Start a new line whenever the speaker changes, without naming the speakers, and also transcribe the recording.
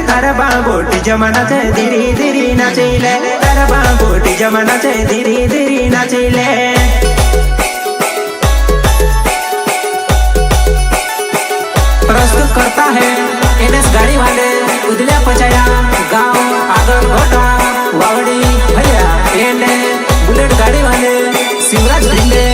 तारा बाबू DJ मनाचे धीरे धीरे नाचेले तारा बाबू डीजे मनाचे धीरे धीरे नाचेले। प्रस्तुत करता है एनएस गाड़ी वाले उदल्या पचाया गांव आगर घोटा वावड़ी भैया एंड बुलेट गाड़ी वाले शिवराज भिंडे।